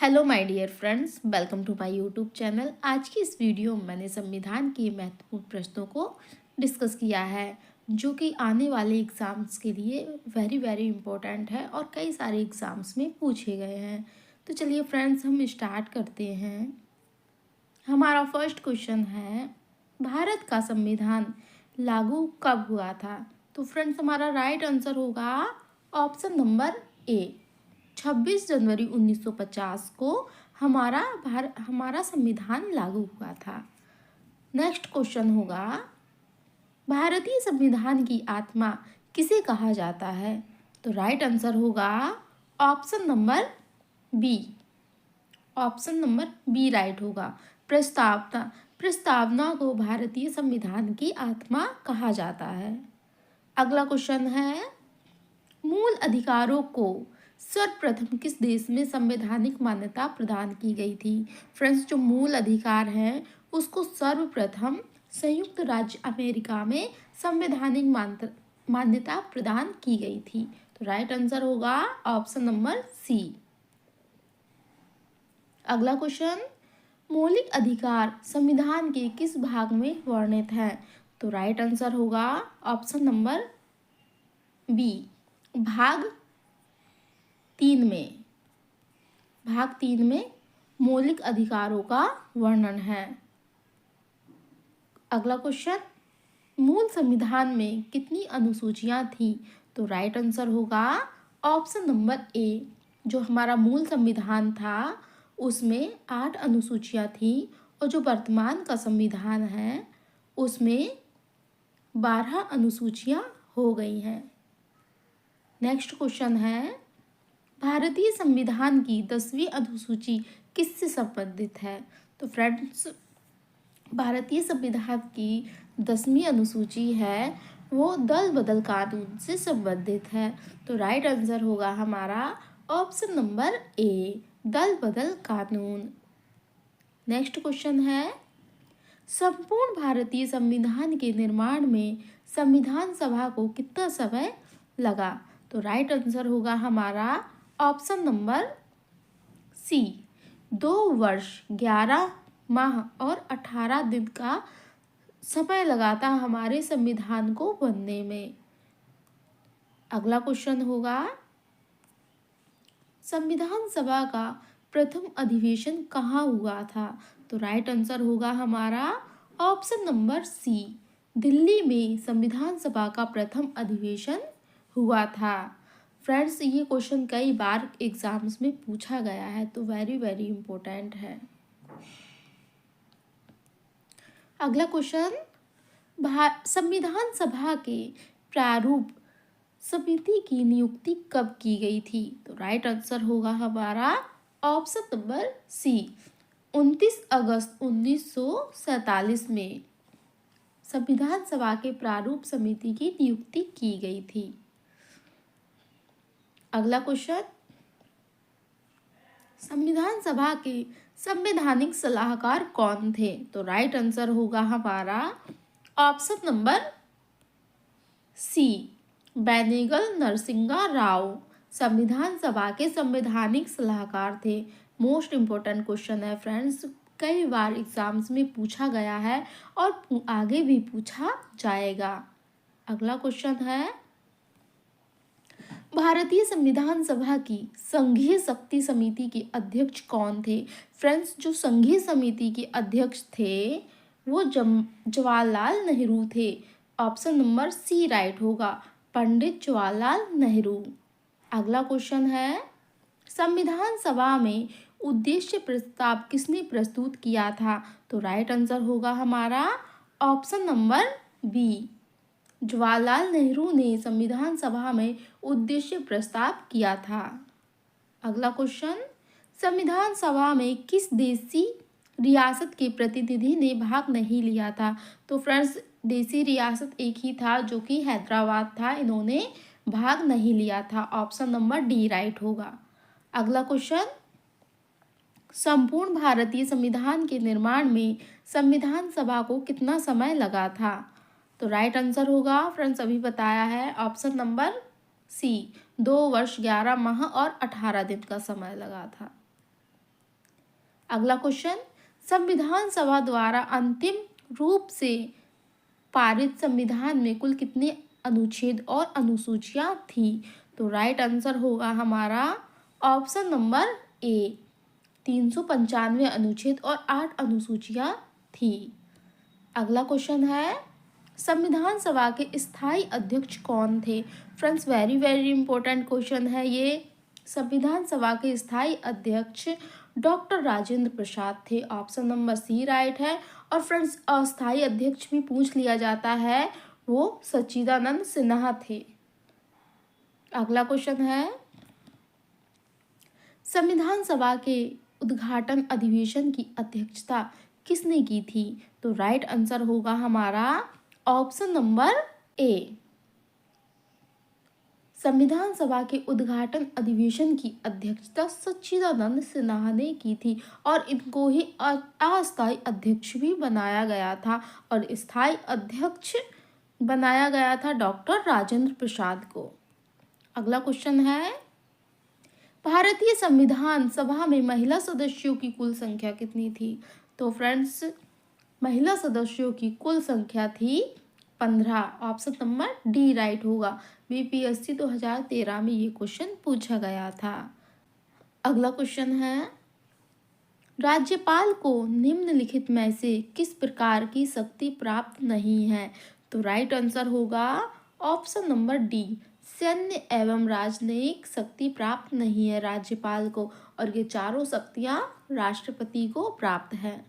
Hello my dear friends, welcome to my YouTube channel. आज की इस वीडियो में मैंने संविधान के महत्वपूर्ण प्रश्नों को डिस्कस किया है जो कि आने वाले एग्ज़ाम्स के लिए वेरी वेरी इम्पोर्टेंट है और कई सारे एग्ज़ाम्स में पूछे गए हैं। तो चलिए फ्रेंड्स, हम स्टार्ट करते हैं। हमारा फर्स्ट क्वेश्चन है, भारत का संविधान लागू कब हुआ था? तो फ्रेंड्स, हमारा राइट आंसर होगा ऑप्शन नंबर ए, 26 जनवरी 1950 को हमारा संविधान लागू हुआ था। नेक्स्ट क्वेश्चन होगा, भारतीय संविधान की आत्मा किसे कहा जाता है? तो राइट आंसर होगा option number B. Option number B right होगा। प्रस्तावना प्रस्तावना को भारतीय संविधान की आत्मा कहा जाता है। अगला क्वेश्चन है, मूल अधिकारों को सर्वप्रथम किस देश में संवैधानिक मान्यता प्रदान की गई थी? फ्रेंड्स, जो मूल अधिकार हैं उसको सर्वप्रथम संयुक्त राज्य अमेरिका में संवैधानिक मान्यता प्रदान की गई थी। तो राइट आंसर होगा ऑप्शन नंबर सी। अगला क्वेश्चन, मौलिक अधिकार संविधान के किस भाग में वर्णित है? तो राइट आंसर होगा ऑप्शन नंबर बी, भाग 3 में। भाग 3 में मौलिक अधिकारों का वर्णन है। अगला क्वेश्चन, मूल संविधान में कितनी अनुसूचियां थी? तो राइट आंसर होगा ऑप्शन नंबर ए। जो हमारा मूल संविधान था उसमें 8 अनुसूचियां थी और जो वर्तमान का संविधान है उसमें 12 अनुसूचियां हो गई हैं। नेक्स्ट क्वेश्चन है, भारतीय संविधान की 10वीं अनुसूची किससे संबंधित है? तो फ्रेंड्स, भारतीय संविधान की 10वीं अनुसूची है वो दल बदल कानून से संबंधित है। तो राइट आंसर होगा हमारा ऑप्शन नंबर ए, दल बदल कानून। नेक्स्ट क्वेश्चन है, संपूर्ण भारतीय संविधान के निर्माण में संविधान सभा को कितना समय लगा? तो राइट आंसर होगा हमारा ऑप्शन नंबर सी, 2 वर्ष 11 माह और 18 दिन का समय लगा था हमारे संविधान को बनने में। अगला क्वेश्चन होगा, संविधान सभा का प्रथम अधिवेशन कहाँ हुआ था? तो राइट आंसर होगा हमारा ऑप्शन नंबर सी, दिल्ली में संविधान सभा का प्रथम अधिवेशन हुआ था। फ्रेंड्स, ये क्वेश्चन कई बार एग्जाम्स में पूछा गया है तो वेरी वेरी इंपॉर्टेंट है। अगला क्वेश्चन, संविधान सभा के प्रारूप समिति की नियुक्ति कब की गई थी? तो राइट आंसर होगा हमारा ऑप्शन नंबर सी, 29 अगस्त 1947 में संविधान सभा के प्रारूप समिति की नियुक्ति की गई थी। अगला क्वेश्चन, संविधान सभा के संवैधानिक सलाहकार कौन थे? तो राइट आंसर होगा हमारा ऑप्शन नंबर सी, बेनेगल नरसिंगा राव संविधान सभा के संवैधानिक सलाहकार थे। मोस्ट इम्पोर्टेंट क्वेश्चन है फ्रेंड्स, कई बार एग्जाम्स में पूछा गया है और आगे भी पूछा जाएगा। अगला क्वेश्चन है, भारतीय संविधान सभा की संघीय शक्ति समिति के अध्यक्ष कौन थे? फ्रेंड्स, जो संघीय समिति के अध्यक्ष थे वो जवाहरलाल नेहरू थे। ऑप्शन नंबर सी राइट होगा, पंडित जवाहरलाल नेहरू। अगला क्वेश्चन है, संविधान सभा में उद्देश्य प्रस्ताव किसने प्रस्तुत किया था? तो राइट आंसर होगा हमारा option number B, Jawaharlal Nehru ने संविधान सभा में उद्देश्य प्रस्ताव किया था। अगला क्वेश्चन, संविधान सभा में किस देशी रियासत के प्रतिनिधि ने भाग नहीं लिया था? तो फ्रेंड्स, देशी रियासत एक ही था जो कि हैदराबाद था, इन्होंने भाग नहीं लिया था। ऑप्शन नंबर डी राइट होगा। अगला क्वेश्चन, संपूर्ण भारतीय संविधान के निर्माण में संविधान सभा को कितना समय लगा था? तो राइट आंसर होगा फ्रेंड्स, अभी बताया है ऑप्शन नंबर सी, 2 वर्ष 11 माह और 18 दिन का समय लगा था। अगला क्वेश्चन, संविधान सभा द्वारा अंतिम रूप से पारित संविधान में कुल कितने अनुच्छेद और अनुसूचियां थी? तो राइट आंसर होगा हमारा ऑप्शन नंबर ए, 395 अनुच्छेद और 8 अनुसूचियां थी। अगला क्वेश्चन है, संविधान सभा के स्थायी अध्यक्ष कौन थे? Friends, very very important question है ये। संविधान सभा के स्थायी अध्यक्ष डॉक्टर राजेंद्र प्रसाद थे। ऑप्शन नंबर सी राइट है। और फ्रेंड्स, अस्थायी अध्यक्ष भी पूछ लिया जाता है, वो सच्चिदानंद सिन्हा थे। अगला क्वेश्चन है, संविधान सभा के उद्घाटन अधिवेशन की अध्यक्षता किसने की थी? तो राइट आंसर होगा हमारा ऑप्शन नंबर ए, संविधान सभा के उद्घाटन अधिवेशन की अध्यक्षता सच्चिदानंद सिन्हा ने की थी और इनको ही अस्थायी अध्यक्ष भी बनाया गया था और स्थायी अध्यक्ष बनाया गया था डॉक्टर राजेंद्र प्रसाद को। अगला क्वेश्चन है, भारतीय संविधान सभा में महिला सदस्यों की कुल संख्या कितनी थी? तो फ्रेंड्स, महिला सदस्यों की कुल संख्या थी 15। ऑप्शन नंबर डी राइट होगा। बीपीएससी 2013 में ये क्वेश्चन पूछा गया था। अगला क्वेश्चन है, राज्यपाल को निम्नलिखित में से किस प्रकार की शक्ति प्राप्त नहीं है? तो राइट आंसर होगा ऑप्शन नंबर डी, सैन्य एवं राजनयिक शक्ति प्राप्त नहीं है राज्यपाल को, और ये चारों शक्तियां राष्ट्रपति को प्राप्त है।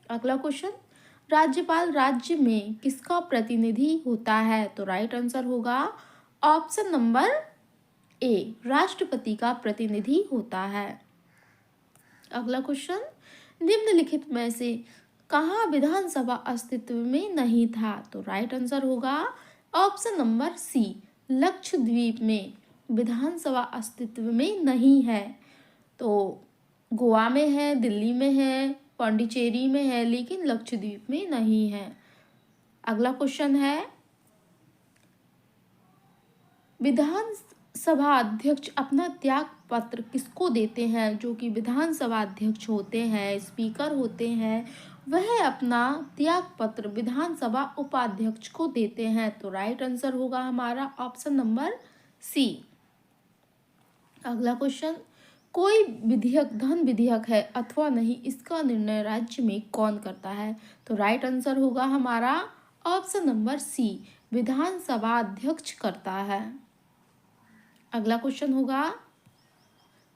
अगला क्वेश्चन, राज्यपाल राज्य में किसका प्रतिनिधि होता है? तो राइट आंसर होगा ऑप्शन नंबर ए, राष्ट्रपति का प्रतिनिधि होता है। अगला क्वेश्चन, निम्नलिखित में से कहाँ विधानसभा अस्तित्व में नहीं था? तो राइट आंसर होगा ऑप्शन नंबर सी, लक्षद्वीप में विधानसभा अस्तित्व में नहीं है। तो गोवा में है, दिल्ली में है, पौंडीचेरी में है, लेकिन लक्षद्वीप में नहीं है। अगला क्वेश्चन है, विधानसभा अध्यक्ष अपना त्याग पत्र किसको देते हैं? जो कि विधानसभा अध्यक्ष होते हैं, स्पीकर होते हैं, वह अपना त्याग पत्र विधानसभा उपाध्यक्ष को देते हैं। तो राइट आंसर होगा हमारा ऑप्शन नंबर सी। अगला क्वेश्चन, कोई विधेयक धन विधेयक है अथवा नहीं, इसका निर्णय राज्य में कौन करता है? तो राइट आंसर होगा हमारा ऑप्शन नंबर सी, विधानसभा अध्यक्ष करता है। अगला क्वेश्चन होगा,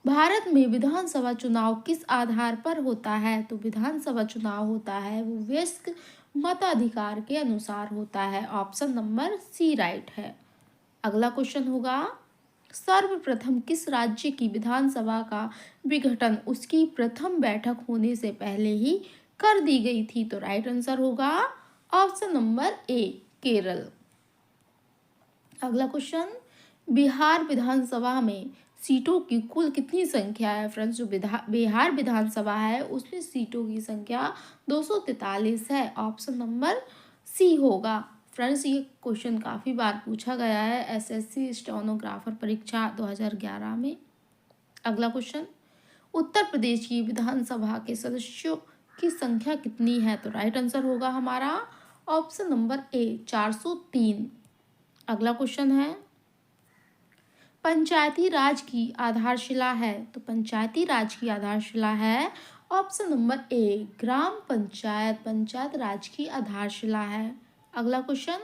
भारत में विधानसभा चुनाव किस आधार पर होता है? तो विधानसभा चुनाव होता है वो वयस्क मताधिकार के अनुसार होता है। ऑप्शन नंबर सी राइट है। अगला क्वेश्चन होगा, सर्वप्रथम किस राज्य की विधानसभा का विघटन उसकी प्रथम बैठक होने से पहले ही कर दी गई थी? तो राइट आंसर होगा ऑप्शन नंबर ए, केरल। अगला क्वेश्चन, बिहार विधानसभा में सीटों की कुल कितनी संख्या है? फ्रेंड्स, जो बिहार विधानसभा है उसमें सीटों की संख्या 243 है। ऑप्शन नंबर सी होगा। फ्रेंड्स, ये क्वेश्चन काफ़ी बार पूछा गया है एसएससी स्टेनोग्राफर परीक्षा 2011 में। अगला क्वेश्चन, उत्तर प्रदेश की विधानसभा के सदस्यों की संख्या कितनी है? तो राइट आंसर होगा हमारा ऑप्शन नंबर ए, 403। अगला क्वेश्चन है, पंचायती राज की आधारशिला है? तो पंचायती राज की आधारशिला है ऑप्शन नंबर ए, ग्राम पंचायत पंचायत राज की आधारशिला है। अगला क्वेश्चन,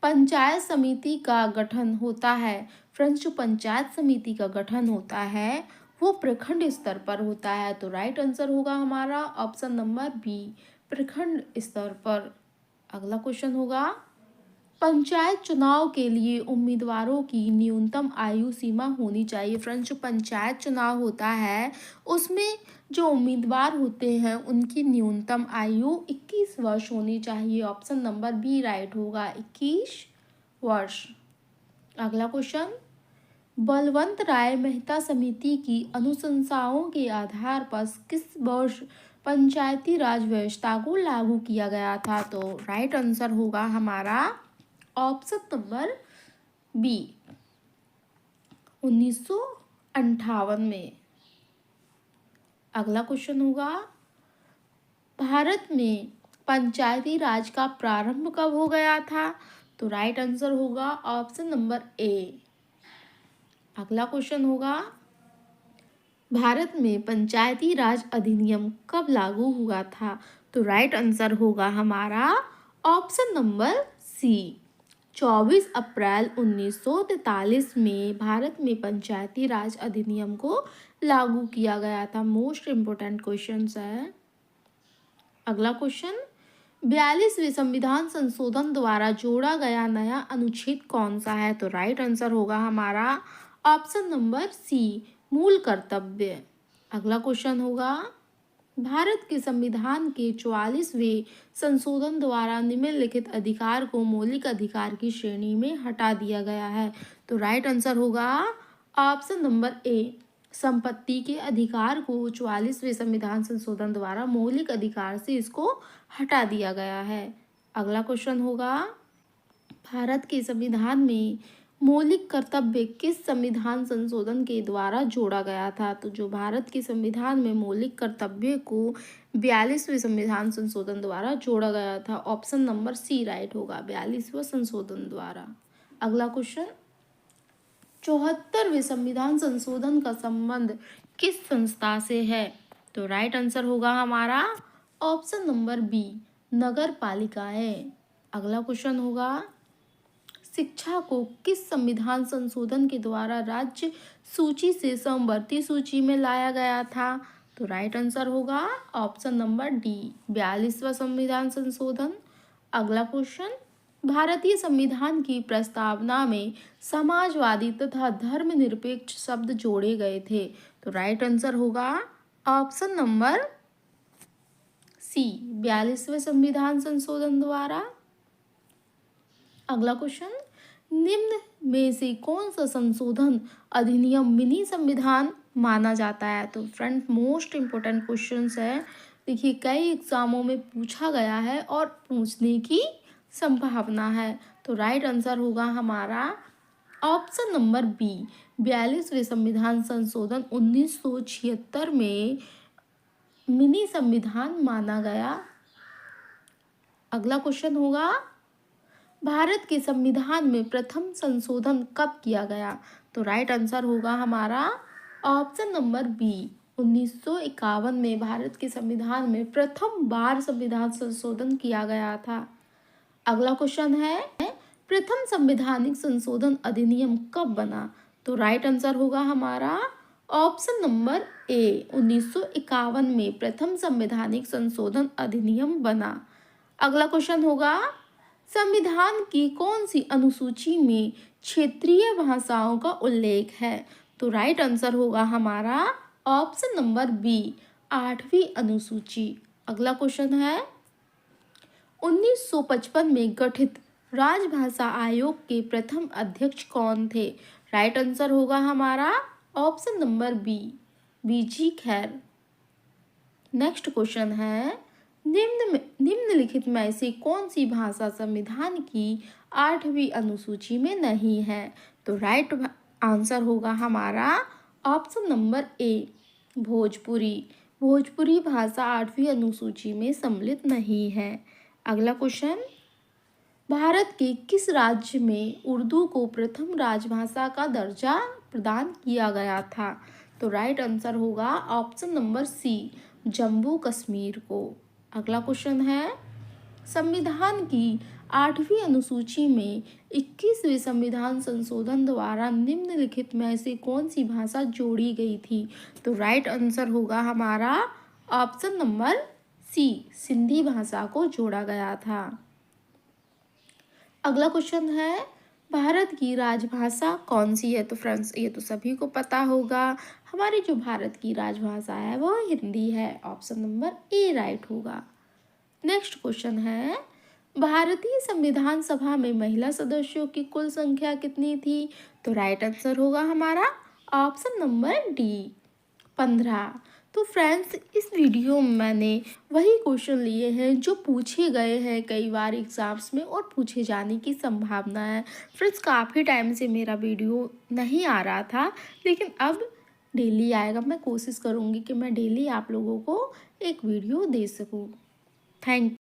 पंचायत समिति का गठन होता है? फ्रेंड्स, जो पंचायत समिति का गठन होता है वो प्रखंड स्तर पर होता है। तो राइट आंसर होगा हमारा ऑप्शन नंबर बी, प्रखंड स्तर पर। अगला क्वेश्चन होगा, पंचायत चुनाव के लिए उम्मीदवारों की न्यूनतम आयु सीमा होनी चाहिए? फ्रेंड्स, जो पंचायत चुनाव होता है उसमें जो उम्मीदवार होते हैं उनकी न्यूनतम आयु 21 वर्ष होनी चाहिए। ऑप्शन नंबर बी राइट होगा, 21 वर्ष। अगला क्वेश्चन, बलवंत राय मेहता समिति की अनुशंसाओं के आधार पर किस वर्ष पंचायती राज व्यवस्था को लागू किया गया था? तो राइट आंसर होगा हमारा ऑप्शन नंबर बी, 1958 में। अगला क्वेश्चन होगा, भारत में पंचायती राज का प्रारंभ कब हो गया था? तो राइट आंसर होगा ऑप्शन नंबर ए। अगला क्वेश्चन होगा, भारत में पंचायती राज अधिनियम कब लागू हुआ था? तो राइट आंसर होगा हमारा ऑप्शन नंबर सी। 24 अप्रैल 1943 में भारत में पंचायती राज अधिनियम को लागू किया गया था। मोस्ट इम्पोर्टेंट क्वेश्चन है। अगला क्वेश्चन, 42वें संविधान संशोधन द्वारा जोड़ा गया नया अनुच्छेद कौन सा है? तो राइट आंसर होगा हमारा ऑप्शन नंबर सी, मूल कर्तव्य। अगला क्वेश्चन होगा, भारत के संविधान के 44वें संशोधन द्वारा निम्नलिखित अधिकार को मौलिक अधिकार की श्रेणी में हटा दिया गया है। तो राइट आंसर होगा ऑप्शन नंबर ए, संपत्ति के अधिकार को 44वें संविधान संशोधन द्वारा मौलिक अधिकार से इसको हटा दिया गया है। अगला क्वेश्चन होगा, भारत के संविधान में मौलिक कर्तव्य किस संविधान संशोधन के द्वारा जोड़ा गया था? तो जो भारत के संविधान में मौलिक कर्तव्य को 42वें संविधान संशोधन द्वारा जोड़ा गया था। ऑप्शन नंबर सी राइट होगा, 42वें संशोधन द्वारा। अगला क्वेश्चन, 74वें संविधान संशोधन का संबंध किस संस्था से है? तो राइट आंसर होगा हमारा ऑप्शन नंबर बी, नगर पालिकाएं। अगला क्वेश्चन होगा, शिक्षा को किस संविधान संशोधन के द्वारा राज्य सूची से समवर्ती सूची में लाया गया था? तो राइट आंसर होगा ऑप्शन नंबर डी, 42वां संविधान संशोधन। अगला क्वेश्चन, भारतीय संविधान की प्रस्तावना में समाजवादी तथा धर्मनिरपेक्ष शब्द जोड़े गए थे। तो राइट आंसर होगा ऑप्शन नंबर सी, 42वें संविधान संशोधन द्वारा। अगला क्वेश्चन, निम्न में से कौन सा संशोधन अधिनियम मिनी संविधान माना जाता है? तो फ्रेंड मोस्ट इम्पोर्टेंट क्वेश्चंस है। देखिए कई एग्जामों में पूछा गया है और पूछने की संभावना है। तो राइट आंसर होगा हमारा ऑप्शन नंबर बी, 42वें संविधान संशोधन 1976 में मिनी संविधान माना गया। अगला क्वेश्चन होगा, भारत के संविधान में प्रथम संशोधन कब किया गया? तो राइट आंसर होगा हमारा ऑप्शन नंबर बी, 1951 में भारत के संविधान में प्रथम बार संविधान संशोधन किया गया था। अगला क्वेश्चन है, प्रथम संवैधानिक संशोधन अधिनियम कब बना? तो राइट आंसर होगा हमारा ऑप्शन नंबर ए, 1951 में प्रथम संवैधानिक संशोधन अधिनियम बना। अगला क्वेश्चन होगा, संविधान की कौन सी अनुसूची में क्षेत्रीय भाषाओं का उल्लेख है? तो राइट आंसर होगा हमारा ऑप्शन नंबर बी, 8वीं अनुसूची। अगला क्वेश्चन है, 1955 में गठित राजभाषा आयोग के प्रथम अध्यक्ष कौन थे? राइट आंसर होगा हमारा ऑप्शन नंबर बी, बीजी खैर। नेक्स्ट क्वेश्चन है, निम्नलिखित में से कौन सी भाषा संविधान की 8वीं अनुसूची में नहीं है? तो राइट आंसर होगा हमारा option number A, Bhojpuri. Bhojpuri भाषा 8वीं अनुसूची में सम्मिलित नहीं है। अगला क्वेश्चन, भारत के किस राज्य में उर्दू को प्रथम राजभाषा का दर्जा प्रदान किया गया था? तो राइट आंसर होगा option number C, Jammu Kashmir को। अगला क्वेश्चन है, संविधान की 8वीं अनुसूची में 21वें संविधान संशोधन द्वारा निम्नलिखित में से कौन सी भाषा जोड़ी गई थी? तो राइट आंसर होगा हमारा ऑप्शन नंबर सी, सिंधी भाषा को जोड़ा गया था। अगला क्वेश्चन है, भारत की राजभाषा कौन सी है? तो फ्रेंड्स ये तो सभी को पता होगा, हमारी जो भारत की राजभाषा है वो हिंदी है। ऑप्शन नंबर ए राइट होगा। नेक्स्ट क्वेश्चन है, भारतीय संविधान सभा में महिला सदस्यों की कुल संख्या कितनी थी? तो राइट आंसर होगा हमारा ऑप्शन नंबर डी, 15। तो फ्रेंड्स इस वीडियो में मैंने वही क्वेश्चन लिए हैं जो पूछे गए हैं कई बार एग्जाम्स में और पूछे जाने की संभावना है। फ्रेंड्स काफ़ी टाइम से मेरा वीडियो नहीं आ रहा था, लेकिन अब डेली आएगा। मैं कोशिश करूँगी कि मैं डेली आप लोगों को एक वीडियो दे सकूँ। थैंक